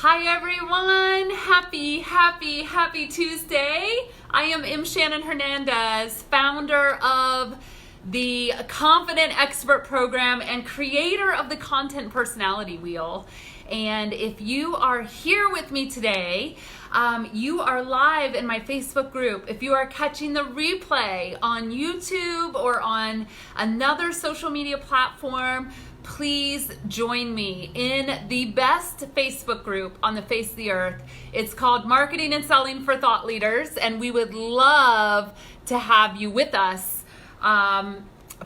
Hi everyone, happy Tuesday. I am M. Shannon Hernandez, founder of the Confident Expert Program and creator of the Content Personality Wheel. And if you are here with me today, you are live in my Facebook group. If you are catching the replay on YouTube or on another social media platform, please join me in the best Facebook group on the face of the earth. It's called Marketing and Selling for Thought Leaders, and we would love to have you with us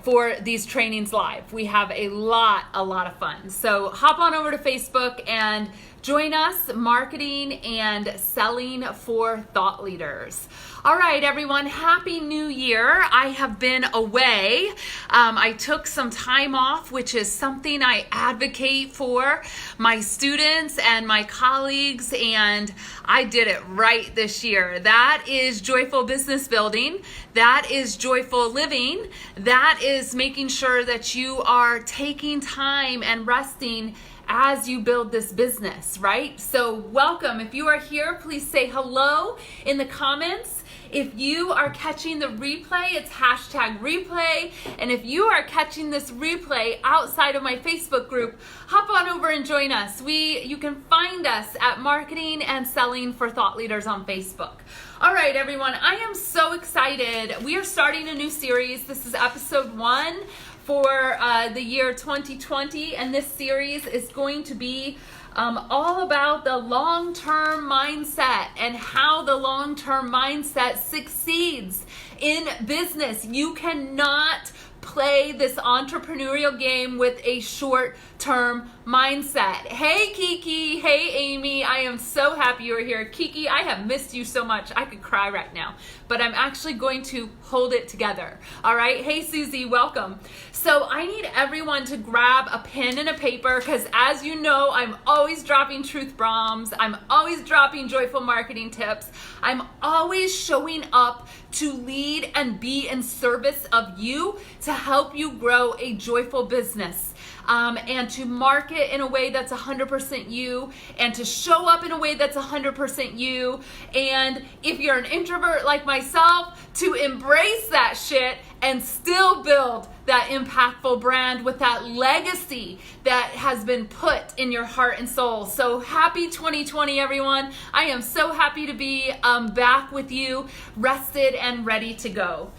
for these trainings live. We have a lot of fun. So hop on over to Facebook and join us, Marketing and Selling for Thought Leaders. All right, everyone, Happy New Year. I have been away. I took some time off, which is something I advocate for my students and my colleagues, and I did it right this year. That is joyful business building. That is joyful living. That is making sure that you are taking time and resting as you build this business, right? So welcome. If you are here, please say hello in the comments. If you are catching the replay, it's #replay. And if you are catching this replay outside of my Facebook group, hop on over and join us. You can find us at Marketing and Selling for Thought Leaders on Facebook. All right, everyone, I am so excited. We are starting a new series. This is episode 1 for the year 2020, and this series is going to be all about the long-term mindset and how the long-term mindset succeeds in business. You cannot play this entrepreneurial game with a short-term mindset. Hey Kiki, hey Amy, I am so happy you're here. Kiki, I have missed you so much. I could cry right now, but I'm actually going to hold it together. All right, hey Susie, welcome. So I need everyone to grab a pen and a paper because as you know, I'm always dropping truth bombs. I'm always dropping joyful marketing tips. I'm always showing up to lead and be in service of you to help you grow a joyful business. And to market in a way that's 100% you, and to show up in a way that's 100% you. And if you're an introvert like myself, to embrace that shit and still build that impactful brand with that legacy that has been put in your heart and soul. So happy 2020, everyone. I am so happy to be back with you, rested and ready to go.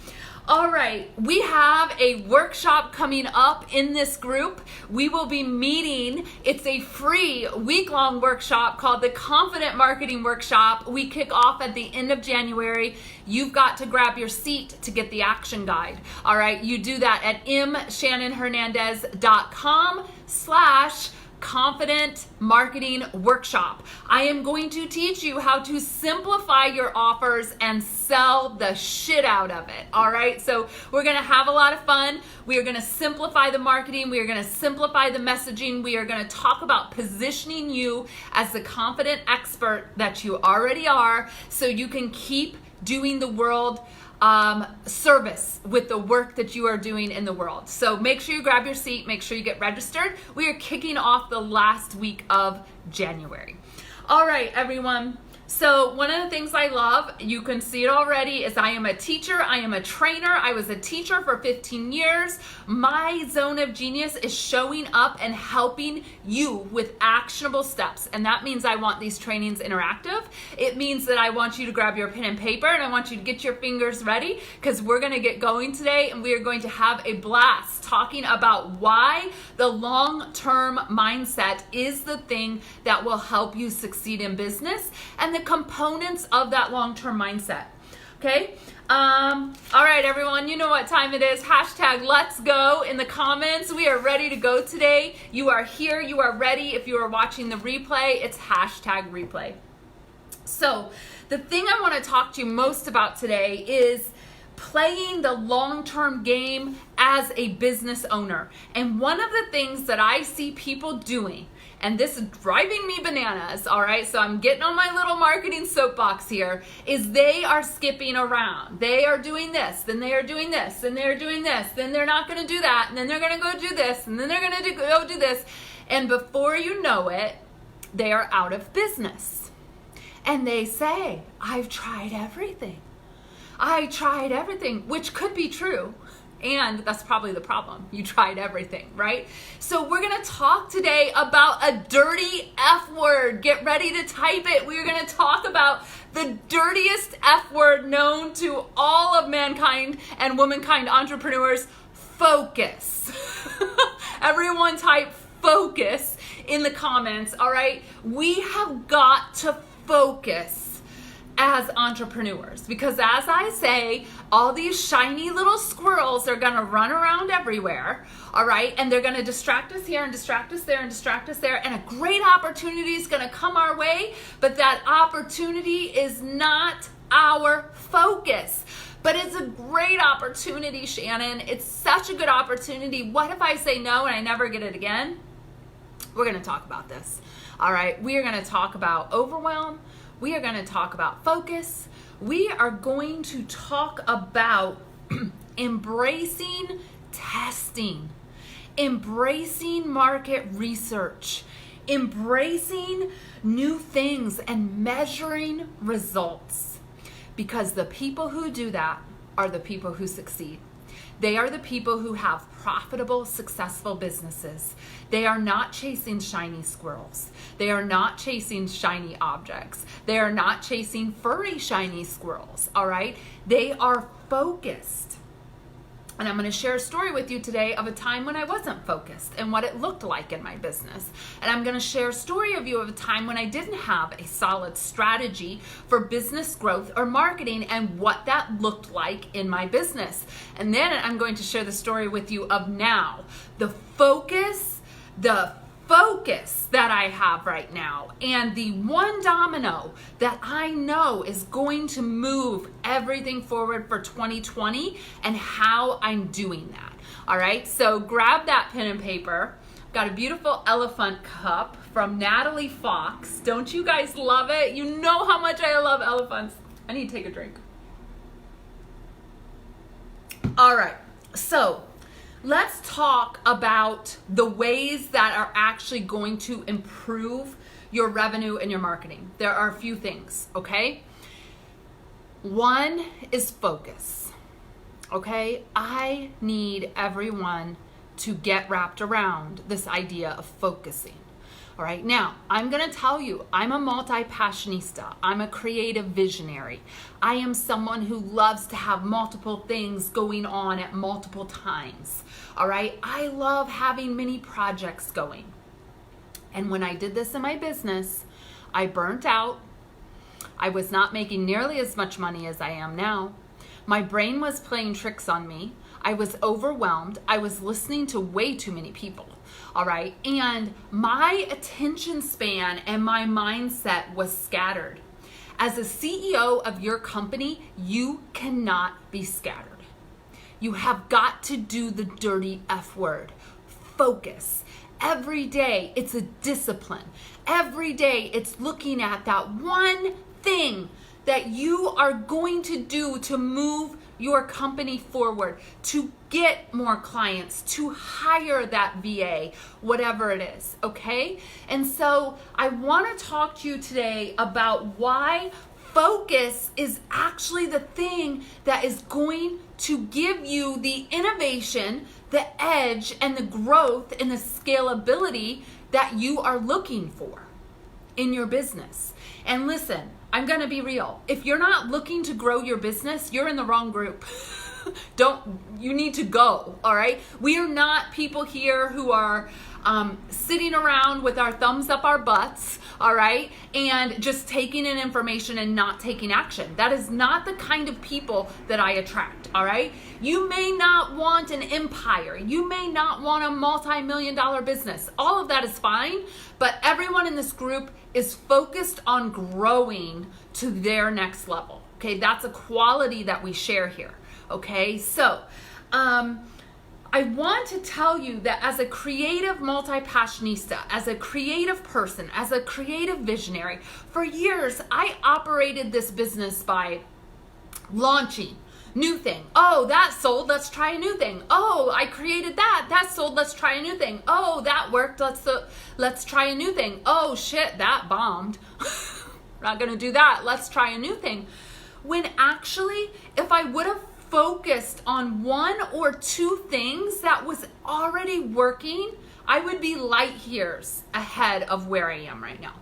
All right, we have a workshop coming up in this group. We will be meeting. It's a free week-long workshop called the Confident Marketing Workshop. We kick off at the end of January. You've got to grab your seat to get the action guide. All right, you do that at mshannonhernandez.com/Confident Marketing Workshop. I am going to teach you how to simplify your offers and sell the shit out of it. All right, so we're going to have a lot of fun. We are going to simplify the marketing. We are going to simplify the messaging. We are going to talk about positioning you as the confident expert that you already are so you can keep doing the world service with the work that you are doing in the world. So make sure you grab your seat, make sure you get registered. We are kicking off the last week of January. All right, everyone. So one of the things I love, you can see it already, is I am a teacher, I am a trainer. I was a teacher for 15 years. My zone of genius is showing up and helping you with actionable steps. And that means I want these trainings interactive. It means that I want you to grab your pen and paper and I want you to get your fingers ready because we're going to get going today and we are going to have a blast talking about why the long-term mindset is the thing that will help you succeed in business and the components of that long-term mindset. Okay? All right, everyone, you know what time it is. #let's go in the comments. We are ready to go today. You are here. You are ready. If you are watching the replay, it's #replay. So the thing I want to talk to you most about today is playing the long-term game as a business owner. And one of the things that I see people doing, and this is driving me bananas, all right, so I'm getting on my little marketing soapbox here, is they are skipping around. They are doing this, then they are doing this, then they're doing this, then they're not going to do that, and then they're going to go do this, and then they're going to go do this. And before you know it, they are out of business. And they say, I've tried everything. I tried everything, which could be true. And that's probably the problem. You tried everything, right? So we're going to talk today about a dirty F word. Get ready to type it. We're going to talk about the dirtiest F word known to all of mankind and womankind entrepreneurs: focus. Everyone type focus in the comments, all right? We have got to focus as entrepreneurs, because as I say, all these shiny little squirrels are going to run around everywhere, all right? And they're going to distract us here and distract us there and distract us there, and a great opportunity is going to come our way, but that opportunity is not our focus. But it's a great opportunity, Shannon. It's such a good opportunity. What if I say no and I never get it again? We're going to talk about this, all right? We are going to talk about overwhelm. We are going to talk about focus. We are going to talk about embracing testing, embracing market research, embracing new things, and measuring results. Because the people who do that are the people who succeed. They are the people who have profitable, successful businesses. They are not chasing shiny squirrels. They are not chasing shiny objects. They are not chasing furry, shiny squirrels, all right? They are focused. And I'm going to share a story with you today of a time when I wasn't focused and what it looked like in my business. And I'm going to share a story of a time when I didn't have a solid strategy for business growth or marketing and what that looked like in my business. And then I'm going to share the story with you of now, the focus that I have right now, and the one domino that I know is going to move everything forward for 2020 and how I'm doing that. All right, so grab that pen and paper. Got a beautiful elephant cup from Natalie Fox. Don't you guys love it? You know how much I love elephants. I need to take a drink. All right, so let's talk about the ways that are actually going to improve your revenue and your marketing. There are a few things, okay? One is focus, okay? I need everyone to get wrapped around this idea of focusing. All right, now I'm going to tell you, I'm a multi-passionista. I'm a creative visionary. I am someone who loves to have multiple things going on at multiple times. All right, I love having many projects going. And when I did this in my business, I burnt out. I was not making nearly as much money as I am now. My brain was playing tricks on me. I was overwhelmed. I was listening to way too many people. All right. And my attention span and my mindset was scattered. As a CEO of your company, you cannot be scattered. You have got to do the dirty F word. Focus. Every day, it's a discipline. Every day, it's looking at that one thing that you are going to do to move your company forward, to get more clients, to hire that VA, whatever it is, okay? And so I want to talk to you today about why focus is actually the thing that is going to give you the innovation, the edge, and the growth and the scalability that you are looking for in your business. And listen, I'm going to be real. If you're not looking to grow your business, you're in the wrong group. You need to go, all right? We are not people here who are sitting around with our thumbs up our butts, all right, and just taking in information and not taking action. That is not the kind of people that I attract, all right? You may not want an empire. You may not want a multi-million-dollar business. All of that is fine, but everyone in this group is focused on growing to their next level, okay? That's a quality that we share here, okay? So, I want to tell you that as a creative multi-passionista, as a creative person, as a creative visionary, for years I operated this business by launching New thing. Oh, that sold. Let's try a new thing. Oh, I created that. That sold. Let's try a new thing. Oh, that worked. Let's try a new thing. Oh shit, that bombed. Not gonna do that. Let's try a new thing. When actually, if I would have focused on one or two things that was already working, I would be light years ahead of where I am right now.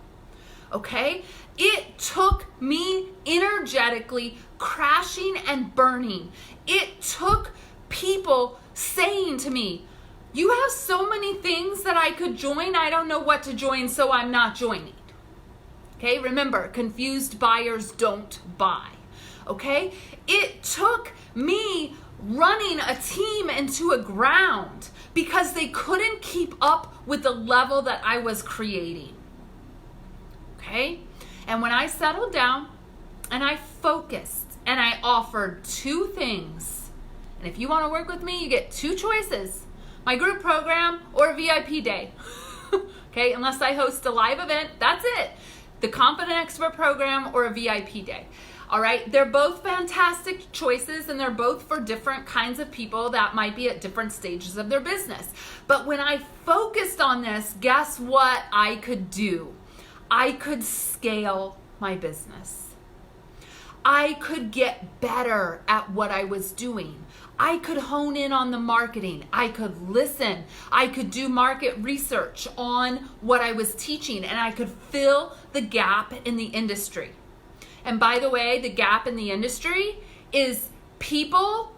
Okay? It took me energetically crashing and burning. It took people saying to me, you have so many things that I could join. I don't know what to join, so I'm not joining. Okay? Remember, confused buyers don't buy. Okay? It took me running a team into a ground because they couldn't keep up with the level that I was creating. Okay? And when I settled down and I focused and I offered two things, and if you want to work with me, you get two choices: my group program or a VIP day. Okay? Unless I host a live event, that's it. The Confident Expert program or a VIP day. All right? They're both fantastic choices, and they're both for different kinds of people that might be at different stages of their business. But when I focused on this, guess what I could do? I could scale my business. I could get better at what I was doing. I could hone in on the marketing. I could listen. I could do market research on what I was teaching, and I could fill the gap in the industry. And by the way, the gap in the industry is people,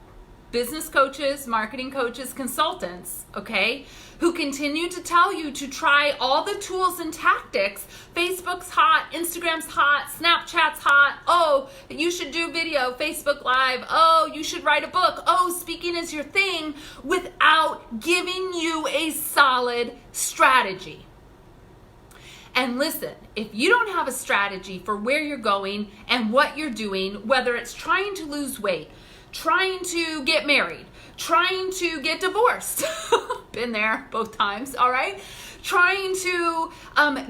business coaches, marketing coaches, consultants, okay, who continue to tell you to try all the tools and tactics. Facebook's hot, Instagram's hot, Snapchat's hot. Oh, you should do video, Facebook Live. Oh, you should write a book. Oh, speaking is your thing, without giving you a solid strategy. And listen, if you don't have a strategy for where you're going and what you're doing, whether it's trying to lose weight, trying to get married, trying to get divorced, been there both times, all right? Trying to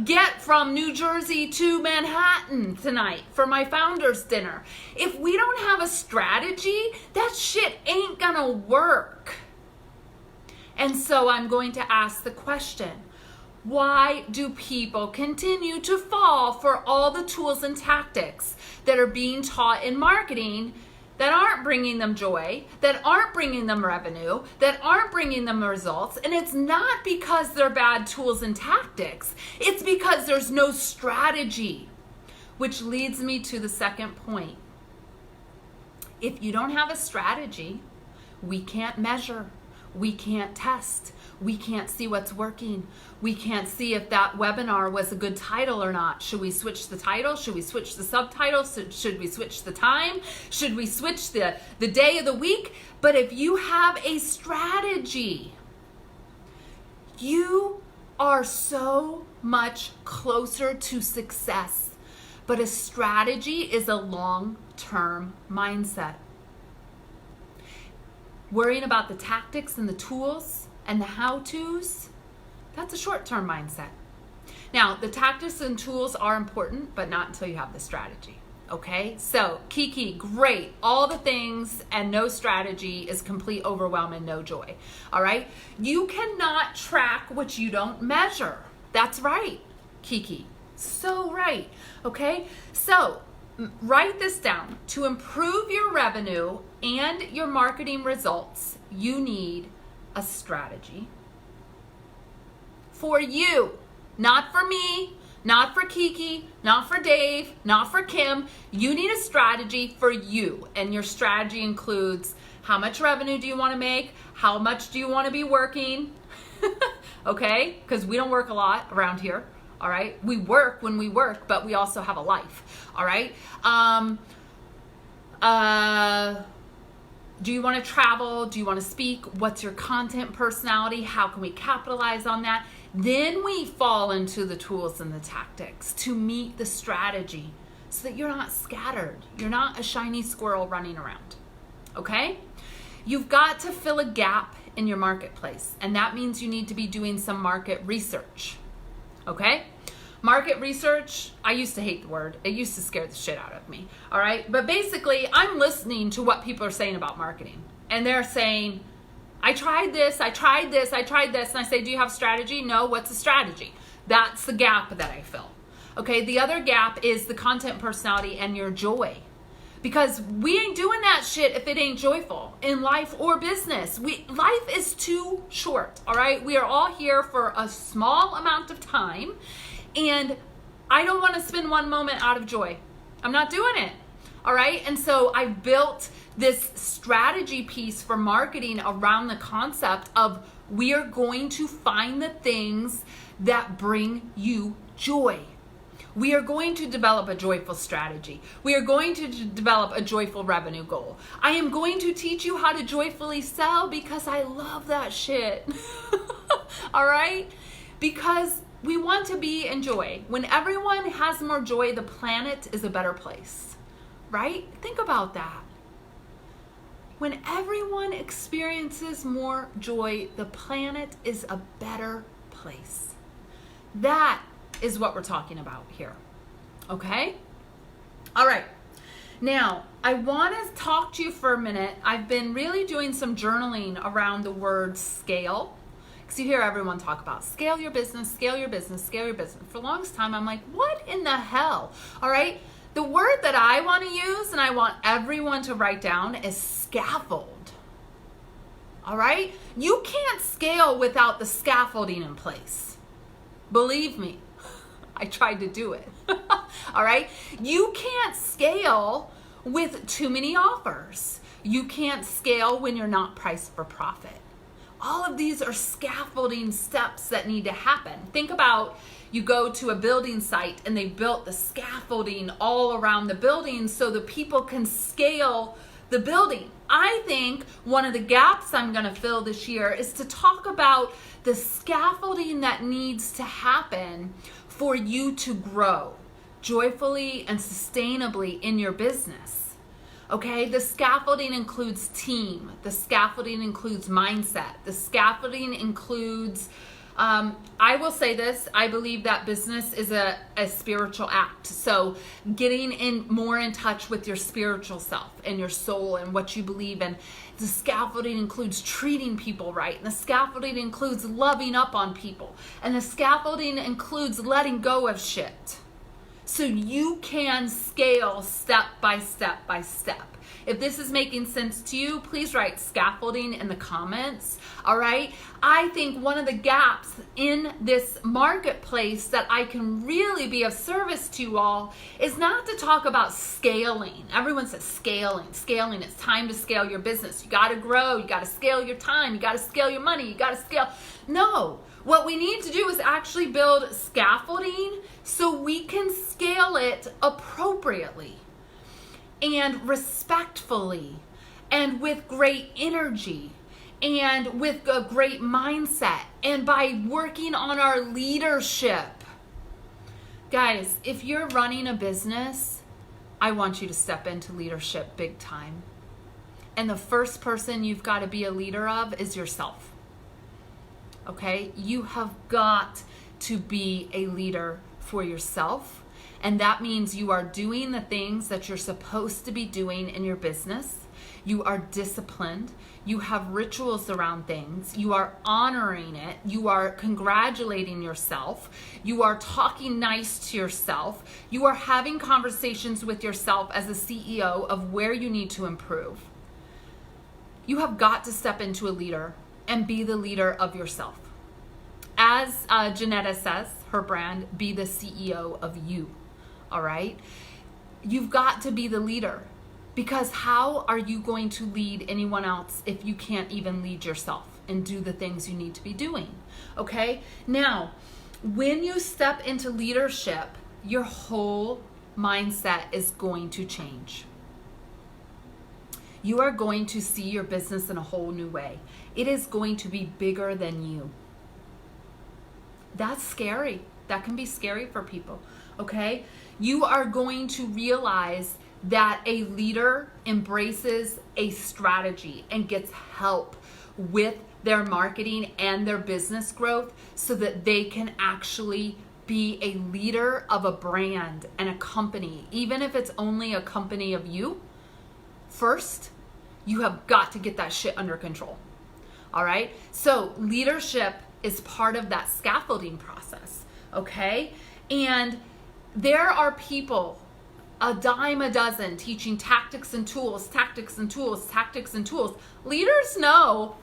get from New Jersey to Manhattan tonight for my founder's dinner. If we don't have a strategy, that shit ain't gonna work. And so I'm going to ask the question, why do people continue to fall for all the tools and tactics that are being taught in marketing that aren't bringing them joy, that aren't bringing them revenue, that aren't bringing them results? And it's not because they're bad tools and tactics. It's because there's no strategy, which leads me to the second point. If you don't have a strategy, we can't measure, we can't test, we can't see what's working. We can't see if that webinar was a good title or not. Should we switch the title? Should we switch the subtitle? Should we switch the time? Should we switch the day of the week? But if you have a strategy, you are so much closer to success. But a strategy is a long-term mindset. Worrying about the tactics and the tools and the how-tos, that's a short-term mindset. Now, the tactics and tools are important, but not until you have the strategy, okay? So, Kiki, great. All the things and no strategy is complete overwhelm and no joy, all right? You cannot track what you don't measure. That's right, Kiki. So right, okay? So, write this down. To improve your revenue and your marketing results, you need a strategy for you, not for me, not for Kiki, not for Dave, not for Kim. You need a strategy for you, and your strategy includes how much revenue do you want to make, how much do you want to be working, okay, because we don't work a lot around here, all right? We work when we work, but we also have a life, all right? Do you want to travel? Do you want to speak? What's your content personality? How can we capitalize on that? Then we fall into the tools and the tactics to meet the strategy so that you're not scattered. You're not a shiny squirrel running around, okay? You've got to fill a gap in your marketplace, and that means you need to be doing some market research, okay? Market research, I used to hate the word. It used to scare the shit out of me. All right. But basically, I'm listening to what people are saying about marketing. And they're saying, I tried this, I tried this, I tried this. And I say, do you have strategy? No. What's a strategy? That's the gap that I fill. Okay. The other gap is the content personality and your joy. Because we ain't doing that shit if it ain't joyful in life or business. Life is too short. All right. We are all here for a small amount of time. And I don't want to spend one moment out of joy. I'm not doing it. All right. And so I built this strategy piece for marketing around the concept of we are going to find the things that bring you joy. We are going to develop a joyful strategy. We are going to develop a joyful revenue goal. I am going to teach you how to joyfully sell because I love that shit. All right. Because we want to be in joy. When everyone has more joy, the planet is a better place, right? Think about that. When everyone experiences more joy, the planet is a better place. That is what we're talking about here, okay? All right. Now, I want to talk to you for a minute. I've been really doing some journaling around the word scale. You hear everyone talk about scale your business, scale your business, scale your business. For the longest time, I'm like, what in the hell? All right. The word that I want to use and I want everyone to write down is scaffold. All right. You can't scale without the scaffolding in place. Believe me, I tried to do it. All right. You can't scale with too many offers. You can't scale when you're not priced for profit. All of these are scaffolding steps that need to happen. Think about you go to a building site and they built the scaffolding all around the building so the people can scale the building. I think one of the gaps I'm going to fill this year is to talk about the scaffolding that needs to happen for you to grow joyfully and sustainably in your business. Okay, the scaffolding includes team. The scaffolding includes mindset. The scaffolding includes, I will say this, I believe that business is a spiritual act. So getting more in touch with your spiritual self and your soul and what you believe in. The scaffolding includes treating people right. And the scaffolding includes loving up on people. And the scaffolding includes letting go of shit. So you can scale step by step by step. If this is making sense to you, please write scaffolding in the comments. All right. I think one of the gaps in this marketplace that I can really be of service to you all is not to talk about scaling. Everyone says scaling. It's time to scale your business. You got to grow. You got to scale your time. You got to scale your money. You got to scale. No. What we need to do is actually build scaffolding so we can scale it appropriately and respectfully and with great energy and with a great mindset and by working on our leadership. Guys, if you're running a business, I want you to step into leadership big time. And the first person you've got to be a leader of is yourself. Okay, you have got to be a leader for yourself. And that means you are doing the things that you're supposed to be doing in your business. You are disciplined. You have rituals around things. You are honoring it. You are congratulating yourself. You are talking nice to yourself. You are having conversations with yourself as a CEO of where you need to improve. You have got to step into a leader and be the leader of yourself. As Janetta says, her brand, be the CEO of you. All right? You've got to be the leader, because how are you going to lead anyone else if you can't even lead yourself and do the things you need to be doing? Okay? Now, when you step into leadership, your whole mindset is going to change. You are going to see your business in a whole new way. It is going to be bigger than you. That's scary. That can be scary for people, okay? You are going to realize that a leader embraces a strategy and gets help with their marketing and their business growth so that they can actually be a leader of a brand and a company, even if it's only a company of you, first, you have got to get that shit under control. All right? So leadership is part of that scaffolding process, okay? And there are people, a dime a dozen, teaching tactics and tools, tactics and tools, tactics and tools. Leaders know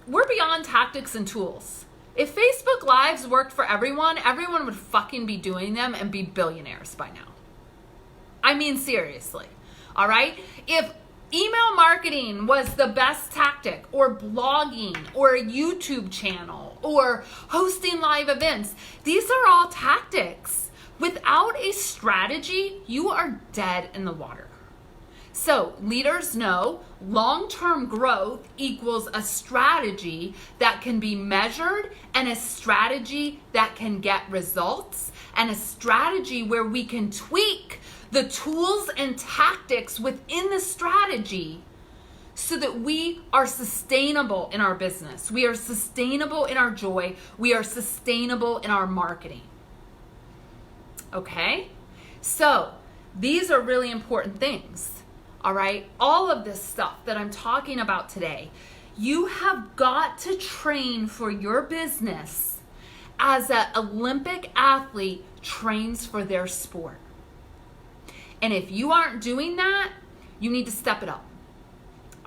we're beyond tactics and tools. If Facebook Lives worked for everyone, everyone would fucking be doing them and be billionaires by now. I mean, seriously. All right? If email marketing was the best tactic, or blogging, or a YouTube channel, or hosting live events, these are all tactics. Without a strategy, you are dead in the water. So leaders know long-term growth equals a strategy that can be measured, and a strategy that can get results, and a strategy where we can tweak the tools and tactics within the strategy so that we are sustainable in our business. We are sustainable in our joy. We are sustainable in our marketing. Okay? So these are really important things. All right? All of this stuff that I'm talking about today, you have got to train for your business as an Olympic athlete trains for their sport. And if you aren't doing that, you need to step it up.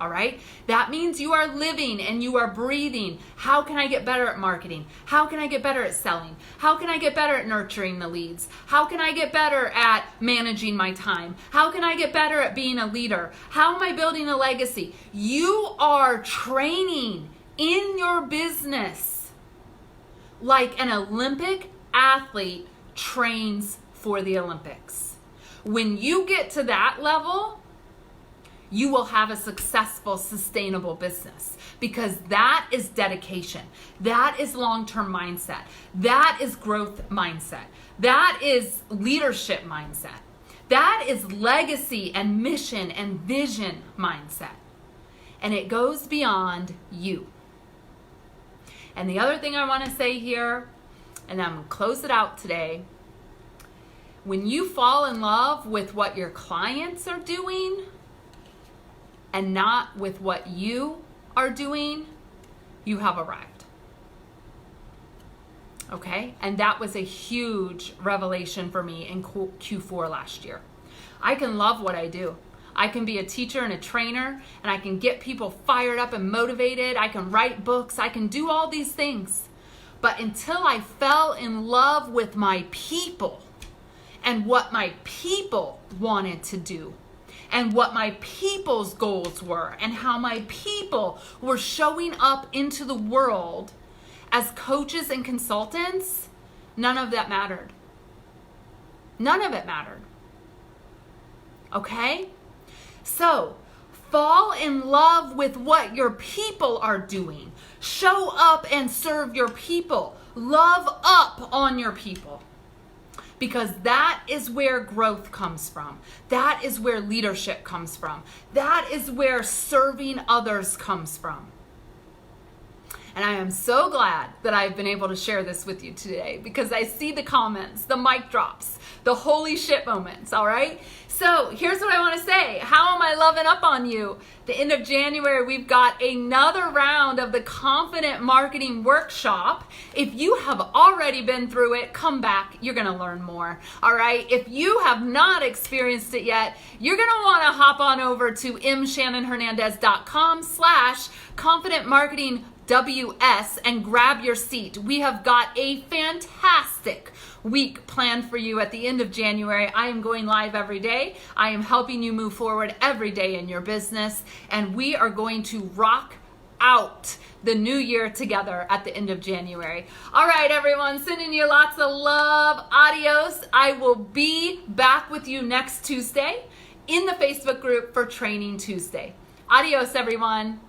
All right? That means you are living and you are breathing. How can I get better at marketing? How can I get better at selling? How can I get better at nurturing the leads? How can I get better at managing my time? How can I get better at being a leader? How am I building a legacy? You are training in your business like an Olympic athlete trains for the Olympics. When you get to that level, you will have a successful, sustainable business, because that is dedication. That is long-term mindset. That is growth mindset. That is leadership mindset. That is legacy and mission and vision mindset. And it goes beyond you. And the other thing I want to say here, and I'm going to close it out today, when you fall in love with what your clients are doing and not with what you are doing, you have arrived. Okay? And that was a huge revelation for me in Q4 last year. I can love what I do. I can be a teacher and a trainer, and I can get people fired up and motivated. I can write books. I can do all these things. But until I fell in love with my people and what my people wanted to do, and what my people's goals were, and how my people were showing up into the world as coaches and consultants, none of that mattered. None of it mattered. Okay? So, fall in love with what your people are doing. Show up and serve your people. Love up on your people. Because that is where growth comes from. That is where leadership comes from. That is where serving others comes from. And I am so glad that I've been able to share this with you today, because I see the comments, the mic drops, the holy shit moments, all right? So here's what I want to say. How am I loving up on you? The end of January, we've got another round of the Confident Marketing Workshop. If you have already been through it, come back. You're going to learn more. All right. If you have not experienced it yet, you're going to want to hop on over to mshannonhernandez.com/confidentmarketingws and grab your seat. We have got a fantastic week planned for you at the end of January. I am going live every day. I am helping you move forward every day in your business, and we are going to rock out the new year together at the end of January. All right, everyone, sending you lots of love. Adios. I will be back with you next Tuesday in the Facebook group for Training Tuesday. Adios, everyone.